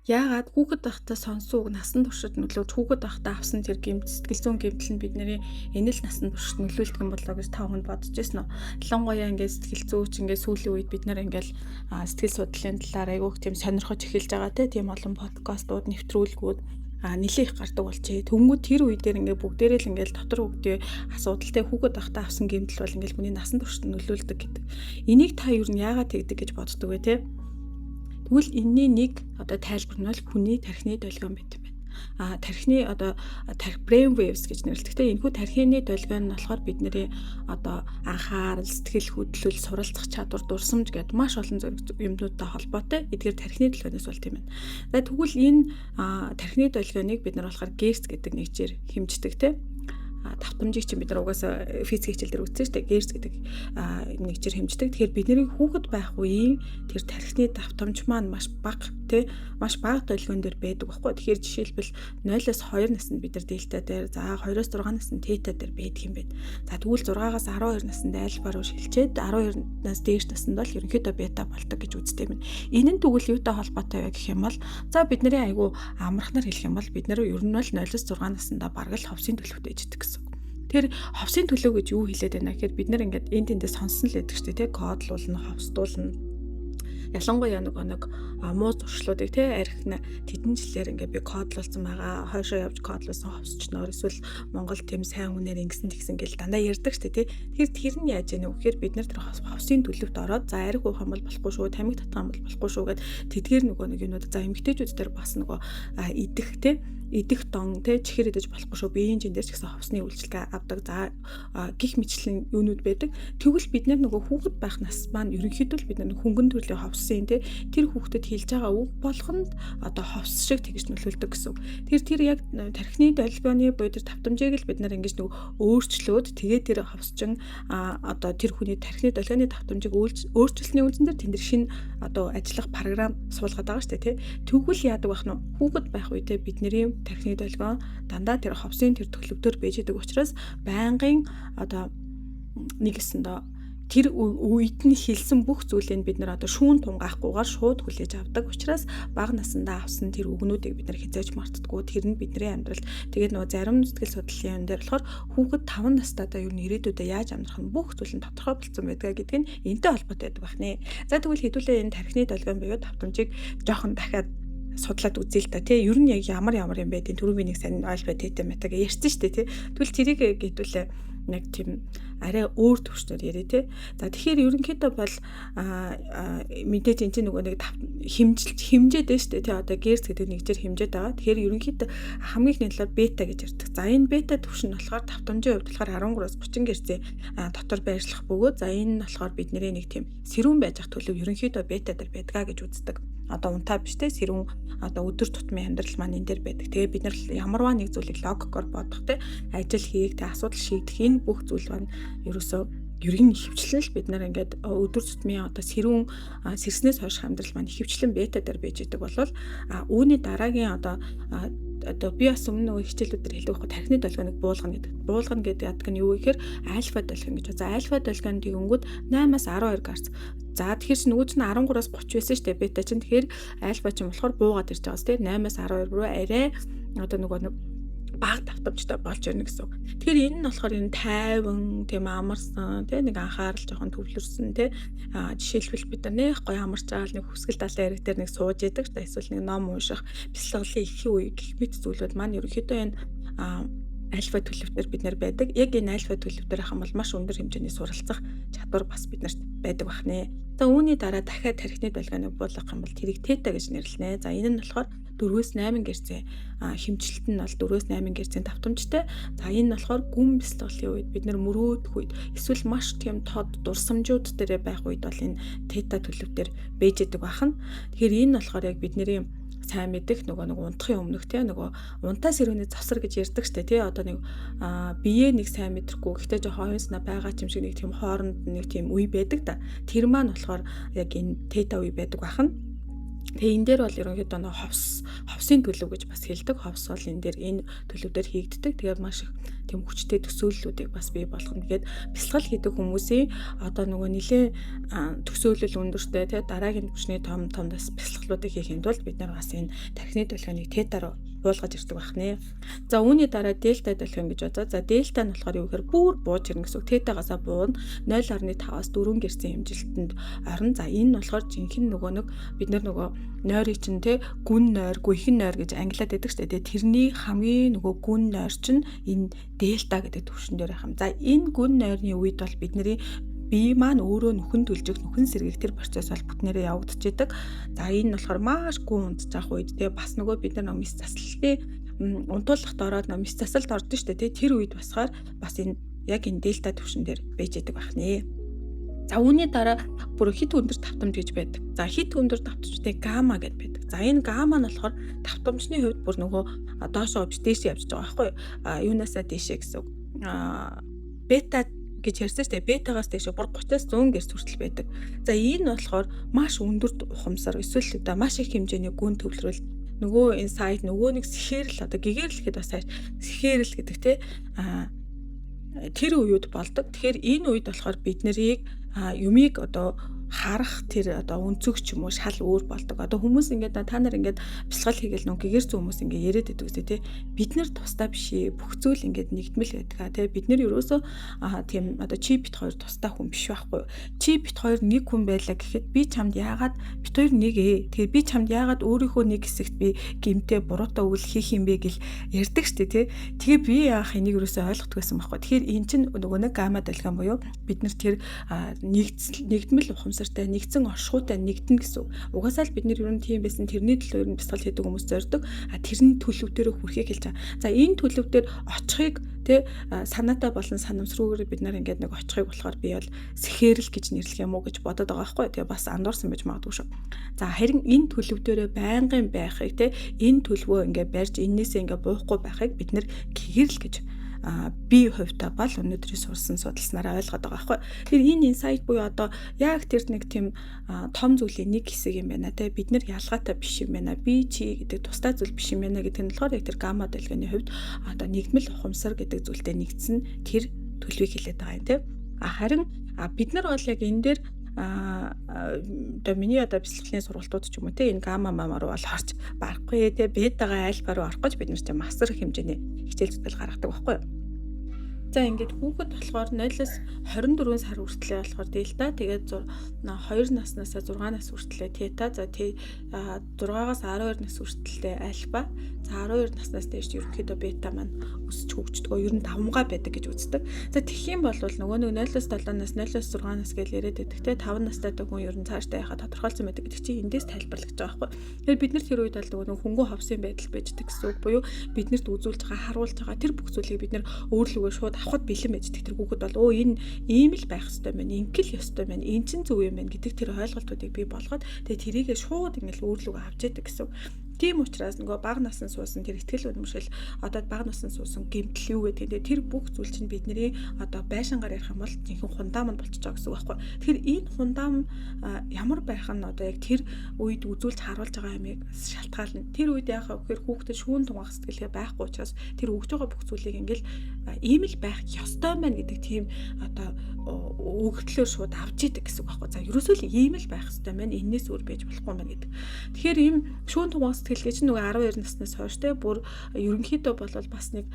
Яагаад хүүхэд байхдаа сонсон үг насан туршид нөлөөж хүүхэд байхдаа авсан тэр сэтгэл зүйн гэмтэл нь бидний энэ л насан туршид нөлөөлдөг юм болоо гэж та хүн бодож байсан уу? Ялангуяа ингээд сэтгэл зүйч ингээд сүүлийн үед бид нар ингээд сэтгэл судлалын талаар айгүйх тийм сонирхож эхэлж байгаа тийм олон подкастууд, нэвтрүүлгүүд нэлээх гардаг болчээ. Тэнгүүд тэр үе дээр ингээд бүгдээрээ л ингээд дотор хөгдөө асуудалтай хүүхэд байхдаа авсан гэмтэл бол ингээд хүний насан туршид нөлөөлдөг гэдэг. Энийг та юу нь яагаад тэгдэг гэж боддог вэ те? Тэгвэл энэний нэг тайлбар нь бол хүний тархины долгион байт юм байна. Тархины brain waves гэж нэрлэдэг. Гэхдээ энэхүү тархины долгион нь болохоор бидний анхаарал, сэтгэл хөдлөл, суралцах чадвар, дурсамж гэдэг маш олон зэрэг юмнуудтай холбоотой. Эдгээр тархины долгионоос болт юм байна. За тэгвэл энэ тархины долгионыг бид нар болохоор Герц гэдэг нэгжээр хэмждэг тийм. Давтамжийг чинь бид нар угаасаа физик хичээл дээр үзсэн шүү дээ. Герц гэдэг нэгжээр хэмждэг. Тэгэхээр бидний хүүхэд байх үеийн тэр тархины давтамж маань маш бага маш бага долгион дээр байдаг байхгүй. Тэгэхээр жишээлбэл 0-оос 2 наснд бид нар дельта дээр, за 2-оос 6 наснд тета дээр байдаг юм байна. За тэгвэл 6-аас 12 наснд альфа руу шилжээд 12-наас дээш наснд бол ерөнхийдөө бета болдог гэж үздэг юм. Энэ нь тэгвэл юутай холбоотой вэ гэх юм бол за бидний айгу амархнаар хэлэх юм бол бид нар ер нь бол 0-оос 6 наснда бараг л ховсын төлөвтэй иждэг гэсэн. Тэр ховсын төлөв гэж юу хэлээд байна гэхээр бид нар ингээд энд тэндээ сонсон л байдаг шүү дээ, кодлуулна, ховсдуулна. Ялангуяа нэг муу зуршлуудыг архина тэдэн жилээр ингээд би кодлуулсан байгаа. Хойшоо явж кодлуулсан ховсчноор эсвэл Монгол тэм сайн хүнээр ингэсэн тэгсэн гэл дандаа ярьдаг шүү дээ. Тэр нь яаж яах вэ гэхээр бид нар тэр ховсын төлөвт ороод за арх уух юм бол болохгүй шүү, тамиг татах юм бол болохгүй шүү гэд тэдгээр нэг юмуд за эмгтээчүүд дээр бас идэх идэх дон чихэр идэж болохгүй шүү, биеийн чин дээр ч гэсэн ховсны үйлчлэгээ авдаг за гих мэтлэн юунууд байдаг. Тэгвэл бид нар хүүхэд байх нас маань ерөнхийдөө бид нар хөнгөн төрлийн ховсын тэр хүүхдэд хэлж байгаа үг болгонд ховс шиг тэгж нөлөөлдөг гэсэн. Тэр яг тархины долгионы буюу тэр давтамжийг л бид нар ингэж өөрчлөөд тэгээ тэр ховсчин тэр хүний тархины долгионы давтамжийг өөрчлөлтний үндсэн дээр тэнд шинэ ажиллах програм суулгаад байгаа шүү дээ. Тэгвэл яадаг байх нь хүүхэд байх үедээ бидний тархины долгион дандаа тэр ховсын тэр төлөвдөр байж байгаа учраас байнгын нэгэсэндээ тэр үед нь хэлсэн бүх зүйлийг бид нар шүүн тунгаахгүйгээр шууд хүлээж авдаг учраас бага насндаа авсан тэр үгнүүдийг бид нар хязгаарч мартдаггүй. Тэр нь бидний амьдралд тэгээд зарим сэтгэл судлалын юм дээр болохоор хүүхэд 5 настайдаа юу ирээдүйдээ яаж амьдрах нь бүх зүйл нь тодорхой болсон байдаг гэдг нь энэтэй холбоотой байдаг байх нэ. За тэгвэл хэдүүлээ энэ тархины долгион буюу давтамжийг жоохон дахиад судлаад үзье л да тий. Ер нь яг ямар юм байдیں۔ Түрүү би нэг сайн альфа тета метаг ярьсан шүү дээ тий. Тэгвэл тэрийг гэдүүлээ нэг тийм арай өөр төвчнөр яриа тий. За тэгэхээр ерөнхийдөө бол мэдээж энэ нэг хэмжээд байна шүү дээ тий. Герц гэдэг нэгжээр хэмжээд байгаа. Тэгэхээр ерөнхийдөө хамгийн ихний талаар бета гэж ярьдаг. За энэ бета түвшин нь болохоор давтамжийн хувьд болохоор 13-аас 30 герцийн дотор байрлах бөгөөд за энэ нь болохоор бидний нэг тийм сэрүүн байж ах төлөв ерөнхийдөө бета дээр байдгаа гэж үздэг. Унтаа биш те сэрүүн өдөр тутмын амьдрал маань энэ дээр байдаг. Тэгээ бид нар ямарваа нэг зүйлийг логикоор бодох те ажил хийх, те асуудал шийдэх энэ бүх зүйл маань ерөөсөө ергийн хөвчлэн л бид нар ингээд өдөр тутмын сэрүүн сэрснээс хойш амьдрал маань хөвчлэн бета дээр байж идэг болвол үүний дараагийн би бас өмнө хичээлүүдээр хэлдэг байхгүй тархины долгионыг буулгана гэдэг. Буулгана гэдэг яадаг нь юу вэ гэхээр альфа долгион гэж. За альфа долгион тэгэнгүүт 8-аас 12 Гц. За тэгэхээр чи нөгөө чинь 13-аас 30 байсан шүү дээ бета чинь. Тэгэхээр альфа чинь болохоор буугаад ирж байгаа тийм 8-аас 12 руу арай нэг бага давтамжтай болж ирнэ гэсэн үг. Тэгэхээр энэ нь болохоор энэ тайван, тийм амарсан, тийм нэг анхаарал жоохон төвлөрсөн, тийм жишээлбэл бид нар нэг гоё амарч байгаа нэг хүсгэл далайн хэрэг дээр нэг сууж идэг, эсвэл нэг ном унших, бясалгалын ихэнх үе гэх мэт зүйлүүд маань ерөнхийдөө энэ альфа төлөвтөр бид нар байдаг. Яг энэ альфа төлөвтөр ахын бол маш өндөр хэмжээний суралцах чадвар бас биднэрт байдаг бахнэ. За үүний дараа дахиад тархины долгионыг буулгах юм бол тэрийг тета гэж нэрлэнэ. За энэ нь болохоор 4-8 герцийн хэмжилт нь бол 4-8 герцийн давтамжтай. За энэ нь болохоор гүн бясалгалын үед бид нар мөрөөдөх үед эсвэл маш тийм тод дурсамжууд дээр байх үед бол энэ тета төлөвтөр байж идэг бахна. Тэгэхээр энэ нь болохоор яг бидний сайн мэдэх нэг унтахын өмнөх тий унтаа сэрүүний завсар гэж ярьдаг штэ тий бие нэг сайн мэдрэхгүй гэхдээ жоохон оюунснаа байгаа юм шиг нэг тийм хооронд нэг тийм үе байдаг да. Тэр маань болохоор яг энэ тета үе байдаг бахна. Тэгээ энэ дээр бол ерөнхийдөө нэг ховсын төлөв гэж бас хэлдэг. Ховс бол энэ дээр энэ төлөвдөр хийгддэг. Тэгээд маш их тийм хүчтэй төсөөллүүдийг бас бий болгоно. Тэгээд бясалгал хийдэг хүмүүсийн одоо нөгөө нэлээ төсөөлөл өндөртэй тэгээд дараагийн түвшний том бясалгалуудыг хийхэд бол бид нар бас энэ тархины долгионыг тетаар уулгаж ирдэг байна. За үүний дараа дельта долгион гэж бодоо. За дельта нь болохоор юу гэхээр бүр бууж ирнэ гэсэн үг. Тетагаас буун 0.5-аас 4 гэрсэн хэмжилтэнд орно. За энэ нь болохоор жинхэнэ нөгөө нэг бид нар нөгөө нойрыг чинь те гүн нойр, гүйхэн нойр гэж англиад байдаг шүү дээ. Тэрний хамгийн нөгөө гүн нойр чинь энэ дельта гэдэг түвшин дээр байх юм. За энэ гүн нойрны үед бол бидний бие маань өөрөө нүхэн түлжих, нүхэн сэргийх тэр процесс бол бүтнээрээ явагдаж идэг. За энэ нь болохоор маш гүн унтчих үед тэгээ бас нөгөө бид нар мис заслалтын унтуулахт ороод мис заслалт ордог шүү дээ. Тэр үед басгаар бас энэ яг энэ дельта түвшин дээр байж идэг байна. За үүний дараа бүр хит өндөр давтамж гэж байдаг. За хит өндөр давтамжтай гамма гэдээ байдаг. За энэ гамма нь болохоор давтамжны хувьд бүр нөгөө доошоо явж дээш явж байгаа байхгүй юу? Юунасаа дээшээ гэсэн үг. Бета гэж ярьсан шүү дээ. Бетагаас дээш бүр 30-аас 100 гэрс хүртэл байдаг. За энэ нь болохоор маш өндөр ухамсар эсвэл одоо маш их хэмжээний гүн төвлөрөл нөгөө энэ сайд нөгөө нэг сэхэрл одоо гэгэрлэхэд бас сэхэрл гэдэг те тэр үед болдог. Тэгэхээр энэ үед болохоор бид нарыг юмыг одоо харах тэр одоо өнцөгч юм уу шал өөр болдог. Одоо хүмүүс ингээд та нар ингээд бясалгал хийгээл нүг гэгэрц хүмүүс ингээд яриад байдаг үстэй тий. Бид нар тусдаа биш ээ. Бүх зүйл ингээд нэгдмэл байдаг тий. Бид нар ерөөсөө тийм одоо чи бит хоёр тусдаа хүн биш байхгүй юу? Чи бит хоёр нэг хүн байлаа гэхэд би чамд яагаад бит хоёр нэг ээ. Тэгэхээр би чамд яагаад өөрийнхөө нэг хэсэгт би гимтэй буруутай үйл хийх юм бэ гэл ярьдаг штэ тий. Тэгээ би яах энийг ерөөсөө ойлгохгүй байсан байхгүй. Тэгэхээр эн чинь нөгөө нэг гамма долгион буюу бид нар тэр нэгдмэл ухамсартай нэгдсэн оршихуйтай нэгдэн гэсэн. Угаасаа л бид нэр ер нь тийм байсан тэрний төлөө ер нь бясалгал хийдэг хүмүүс зорддог. Тэрний төлөв дээр хүрхийг хэлж байгаа. За энэ төлөв дээр очихыг тэ санаатай болон санамсруугаар бид нар ингээд нэг очихыг болохоор би бол сэхэрл гэж нэрлэх юм уу гэж бодоод байгаа байхгүй. Тэгээ бас андуурсан байж магадгүй шүү. За харин энэ төлөв дээрээ байнгын байхыг тэ энэ төлөвөө ингээд барьж энээсээ ингээд буухгүй байхыг бид нар гэгэрл гэж би хувьтай бол өнөөдрийн сурсан судалснараа ойлгоод байгаа байхгүй. Тэгэхээр энэ инсайт буюу одоо яг тэр нэг тийм том зүйлийн нэг хэсэг юм байна те бид нар ялгаатай биш юм байна. Би чи гэдэг тусдаа зүйл биш юм байна гэдэг нь болохоор яг тэр гамма долгионы хувьд одоо нэгдмэл ухамсар гэдэг зүйлтэй нэгдсэн тэр төлөвийг хэлээд байгаа юм те. Харин бид нар бол яг энэ дээр одоо миний одоо бясалгалын сургалтууд ч юм уу те энэ гамма мама руу бол орж барахгүй те бетагаа альфа руу орох гэж бид нар ч масар хэмжээний хичээл зүтгэл гаргадаг байхгүй юу. За ингээд хүүхэд болохоор 0-аас 24 сар хүртлээ болохоор дельта тэгээд 2 наснаас 6 нас хүртлээ тета за 6-аас 12 нас хүртлээ альфа за 12 наснаас дээш ерөнхийдөө бета маань өсч хөгждөг. Ер нь давмгаа байдаг гэж үздэг. За тэгэх юм бол нөгөө нэг 0-аас 7 нас 0-аас 6 нас гэж яриад байдаг те 5 настай хүн ер нь цаашдаа яхаа тодорхойлсон байдаг гэдэг чинь эндээс тайлбарлаж байгаа байхгүй. Тэгэхээр бид нар тэр үед бол нөгөө хөнгөн ховсын байдал байждаг гэсэн үг буюу биднэрт үзүүлж байгаа харуулж байгаа тэр бүх зүйлийг бид нар өөрлөгөө шууд авахд бэлэн байждаг. Тэр хүүхэд бол энэ ийм л байх ёстой байна. Ингээл ёстой байна. Энд чинь зөв юм байна гэдэг тэр ойлголтуудыг бий болгоод тэгээ тэрийгээ шууд ингээл өөрлөгөө авч яадаг гэсэн. Тийм учраас нөгөө бага насны суусан тэр ихтгэл үнэмшил одоо бага насны суусан гэмтэл юу гэдэг тэр бүх зүйл чинь бидний одоо байшингаар ярих юм бол жинхэнэ хундам нь болчихж байгаа гэсэн үг байхгүй. Тэгэхээр энэ хундам ямар байх нь одоо яг тэр үед үзүүлж харуулж байгаа юмыг шалтгаална. Тэр үед яхаа гэхээр хүүхдэд шүүн тунгаах сэтгэлгээ байхгүй учраас тэр өгж байгаа бүх зүйлийг ингээл ийм л байх ёстой байна гэдэг тийм одоо өгөгдлөөр шууд авч идэг гэсэн үг байхгүй. За ерөөсөө л ийм л байх ёстой байна. Эннээс өөр байж болохгүй юм байна гэдэг. Тэгэхээр ийм шүүн тунгаах сэтгэлгээ чинь нөгөө 12 наснаас хойш те бүр ерөнхийдөө бол бас нэг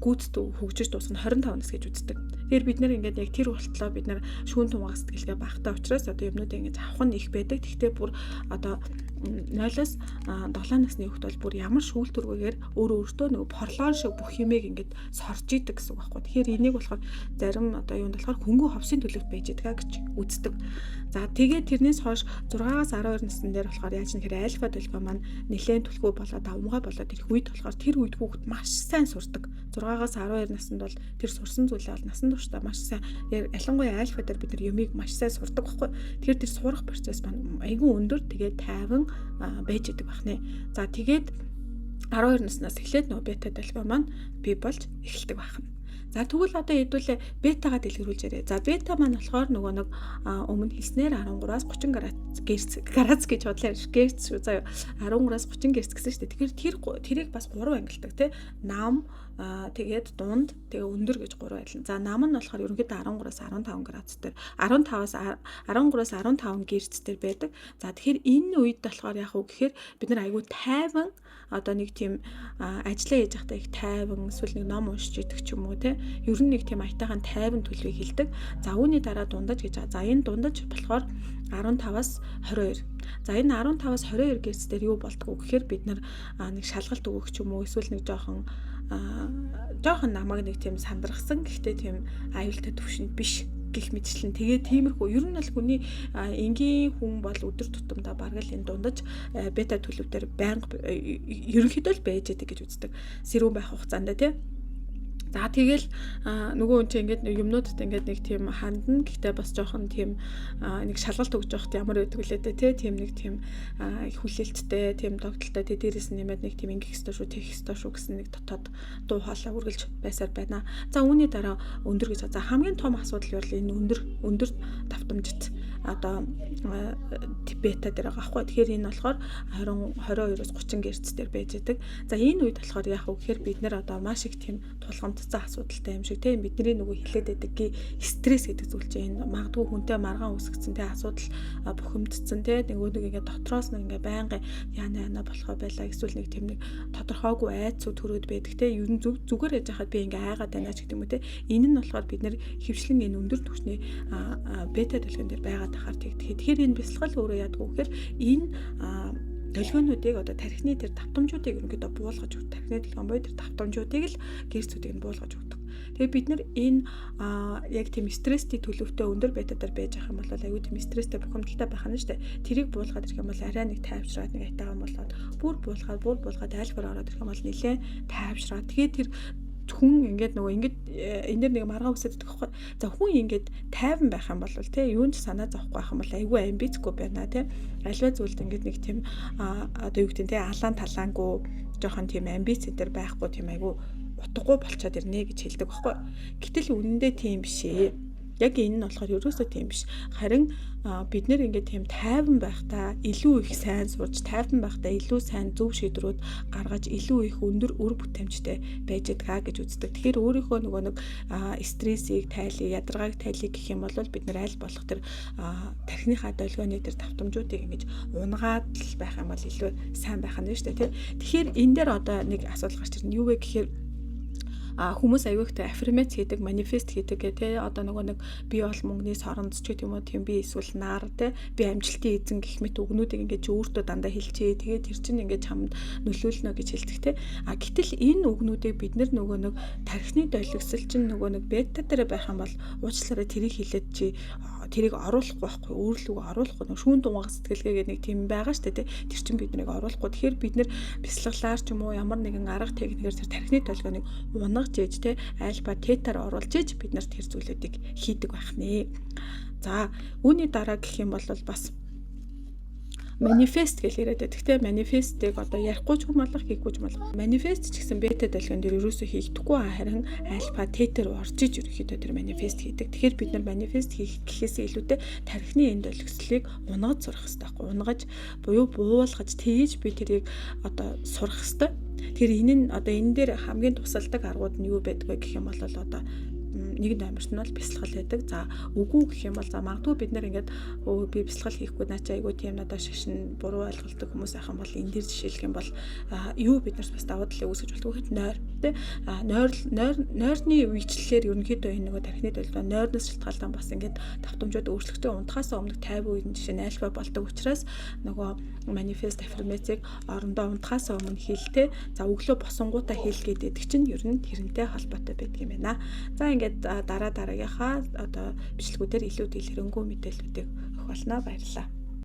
гүйцэд хөгжиж дуусна 25 нас гэж үздэг. Тэгэхээр бид нэр ингээд яг тэр болтлоо бид нар шүүн тунгаах сэтгэлгээ багтаа учраас одоо юмнуудыг ингээд авах нь их байдаг. Гэхдээ бүр одоо 0-аас 7 насны хүүхэд бол бүр ямар шүүлтүргээр өөртөө нөгөө порлон шиг бүх юмыг ингээд сорж идэг гэсэн үг байхгүй. Тэгэхээр энийг болохоор зарим одоо юунд болохоор хөнгөн ховсын төлөвт байж байгаа гэж үздэг. За тэгээд тэрнээс хойш 6-аас 12 насны дээр болохоор яаж нэхэр альфа долгион маань нэлээд түлхүү болоод давмгай болоод ирэх үед болохоор тэр үед хүүхэд маш сайн сурдаг. 6-аас 12 наснд бол тэр сурсан зүйлээ бол насан туршдаа маш сайн ялангуяа альфа дээр бид нар юмыг маш сайн сурдаг байхгүй. Тэгэхээр тэр сурах процесс маань айгүй өндөр тэгээд тайван байж идэг байна. За тэгээд 12 наснаас эхлээд нөгөө бета долгион маань бий болж эхэлдэг байна. За тэгвэл одоо хэдүүлээ бетагаа дэлгэрүүлж ярэ. За бета маань болохоор нөгөө нэг өмнө хэлснээр 13-аас 30 градус гэж бодлоо герц шүү заяа. 13-аас 30 герц гэсэн шүү дээ. Тэгэхээр тэрийг бас 3 ангилдаг тий. Нам тэгээд дунд тэгээ өндөр гэж 3 айлна. За нам нь болохоор ерөнхийдөө 13-аас 15 градус дээр 13-аас 15 герц дээр байдаг. За тэгэхээр энэ үед болохоор яг уу гэхээр бид нар айгүй тайван одоо нэг тийм ажиллаа хийж байхдаа их тайван эсвэл нэг ном уншиж идэх ч юм уу те ер нь нэг тийм аятайхан тайван төлөвийг хэлдэг. За үүний дараа дундаж гэж байгаа. За энэ дундаж болохоор 15-аас 22. За энэ 15-аас 22 герц дээр юу болдгоо гэхээр бид нар нэг шалгалт өгөх ч юм уу эсвэл нэг жоохон намайг нэг тийм сандрахсан гэхдээ тийм аюултай төвшөнд биш гих мэтчлэн тэгээ тиймэрхүү ер нь бол хүний энгийн хүн бол өдөр тутамдаа бараг л энэ дундаж бета төлөвдөр байнга ерөнхийдөө л байж идэг гэж үздэг. Сэрүүн байх хугацаанд тий. За тэгэл нөгөө хүн чинь ингээд юмнуудад ингээд нэг тийм хандна. Гэхдээ бас жоохон тийм нэг шалгалт өгж явахт ямар байдаг лээ те тийм нэг тийм хүлээлттэй тийм тогтолтой те дээрээс нь нэмээд нэг тийм ингэх ёстой шүү тех ёстой шүү гэсэн нэг дотоод дуу хоолой үргэлж байсаар байна. За үүний дараа өндөр гэж. За хамгийн том асуудал бол энэ өндөр давтамжит одоо бета дээр байгаа аахгүй. Тэгэхээр энэ болохоор 22-оос 30 герц дээр байж байдаг. За энэ үед болохоор яг уу гэхээр бид нэр одоо маш их тийм тулгамдсан асуудалтай юм шиг тийм бидний нөгөө хилээд байдаг стресс гэдэг зүйл чинь энэ магадгүй хүнтэй маргаан үсгэсэн тийм асуудал бухимдсан тийм нөгөө нэг ингээд дотроос нэг ингээд байнгын яана болохоо байлаа эсвэл нэг тийм нэг тодорхойгүй айц төрөөд байдаг тийм ер нь зүгээр яж хахад би ингээд айгаад байна ч гэдэг юм уу тийм энэ нь болохоор бид нэр хөвчлэн энэ өндөр түвшний бета дэлгэн дээр байгаад тахаар тэгдэг. Тэгэхээр энэ бясалгал өөрөө яадгүй гэхээр энэ долгионуудыг одоо тархины тэр давтамжуудыг ерөнхийдөө буулгаж өгдөг. Тархины долгион бой тэр давтамжуудыг л герцүүдийг нь буулгаж өгдөг. Тэгээ бид нар энэ яг тийм стресстэй төлөвтэй өндөр бета дээр байж байгаа юм бол аюу тийм стресстэй бухимдалтай байх нь шүү дээ. Тэрийг буулгаад ирэх юм бол арай нэг тайвшраад нэг айтайхан болоод бүр буулгаад айлбар ороод ирэх юм бол нэлээд тайвшраад. Тэгээ тэр хүн ингээд нөгөө ингээд энэ дэр нэг маргаа үсэт гэдэг байхгүй. За хүн ингээд тайван байх юм бол те юунд санаа зовхгүй байх юм бол айгүй амбицгүй байна те. Альва зүйлд ингээд нэг тийм одоо юу гэдэг те алаан талаангүй жоохон тийм амбиц энэ байхгүй тийм айгүй утгагүй болчиход ирнэ гэж хэлдэг байхгүй. Гэтэл үнэндээ тийм биш ээ. Яг энэ нь болохоор ерөөсөө тийм биш. Харин бид нэр ингээд тийм тайван байхдаа илүү их сайн сурч, тайван байхдаа илүү сайн зөв шийдвэрүүд гаргаж, илүү их өндөр үр бүтээмжтэй байж байгаа гэж үздэг. Тэгэхээр өөрийнхөө нөгөө нэг стрессийг тайлъя, ядаргааг тайлъя гэх юм бол бид нэр аль болох тэр тархиныхаа долгионы тэр давтамжуудыг ингэж унгаад л байх юм бол илүү сайн байх нь шүү дээ, тийм. Тэгэхээр энэ дээр одоо нэг асуудал гарч ирнэ. Юу вэ гэхээр хүмүүс аюултай аффирмац хийдэг, манифест хийдэг гэх одоо нөгөө нэг би бол мөнгөний соронд ч гэх юм уу тийм би эсвэл наар те би амжилтын эзэн гэх мэт үгнүүдийг ингэж өөртөө дандаа хэлчихээ. Тэгээд тэр чинь ингэж чамд нөлөөлнө гэж хэлдэг те. Гэтэл энэ үгнүүдийг бид нөгөө нэг тархины долгисол чинь нөгөө нэг бета дээр байх юм бол уучлаарай тэрийг хэлээд чи тэрийг оруулахгүй байхгүй өөрлөгөө оруулахгүй шүүн дунгаах сэтгэлгээгээ нэг тийм байгаа шүү дээ тэр чинь биднийг оруулахгүй. Тэгэхээр бид нэр бясалгалаар ч юм уу ямар нэгэн арга техникээр тэр тархины толгойныг унгаж ээж те альфа тетаар оруулж ээж бид нарт тэр зүйлүүдийг хийдэг байх нэ. За үүний дараа гэх юм бол бас манифест гэж яриад байдаг те манифестыг одоо ярихгүй ч юм болох хийхгүй ч юм болох манифест ч гэсэн бета дэлгэн дээр ерөөсөө хийхдэггүй харин альфа тетер орж иж ерөөхдөө тэр манифест хийдэг. Тэгэхээр бид нар манифест хийх гэхээс илүүтэй тархины энэ долгислыг унгаж сурах хэрэгтэй байхгүй унгаж буюу буулгаж тэгж би тэрийг одоо сурах хэрэгтэй. Тэгэхээр энэ нь одоо энэ дээр хамгийн тусалдаг аргууд нь юу байдг вэ гэх юм бол одоо нэг номерт нь бол бясалгал байдаг. За үгүй гэх юм бол за магадгүй бид нэр ингээд би бясалгал хийхгүй наачаа айгуу тийм надад шашин буруу ойлголдог хүмүүс байх юм бол энэ дээр жишээлх юм бол юу бид нарт бас даваа талыг үүсгэж болдог гэхэд нойр тий нойрны үечлэлээр ерөнхийдөө энэ нөгөө тархины долгион нойрноос шалтгаалсан бас ингээд давтамжууд өөрчлөгдөж унтахаас өмнө 50% нь жишээ нь альфа болдог учраас нөгөө манифест аффирмацийг орондоо унтахаас өмнө хийлтэй. За өглөө босонгуудаа хийлгээд байдаг чинь ер нь тэрнтэй холбоотой байдаг юм байна. За ингээд дараагийнхаа одоо бичлэгүүдээр илүү дэлгэрэнгүй мэдээллүүдийг өгөх болно. Баярлалаа.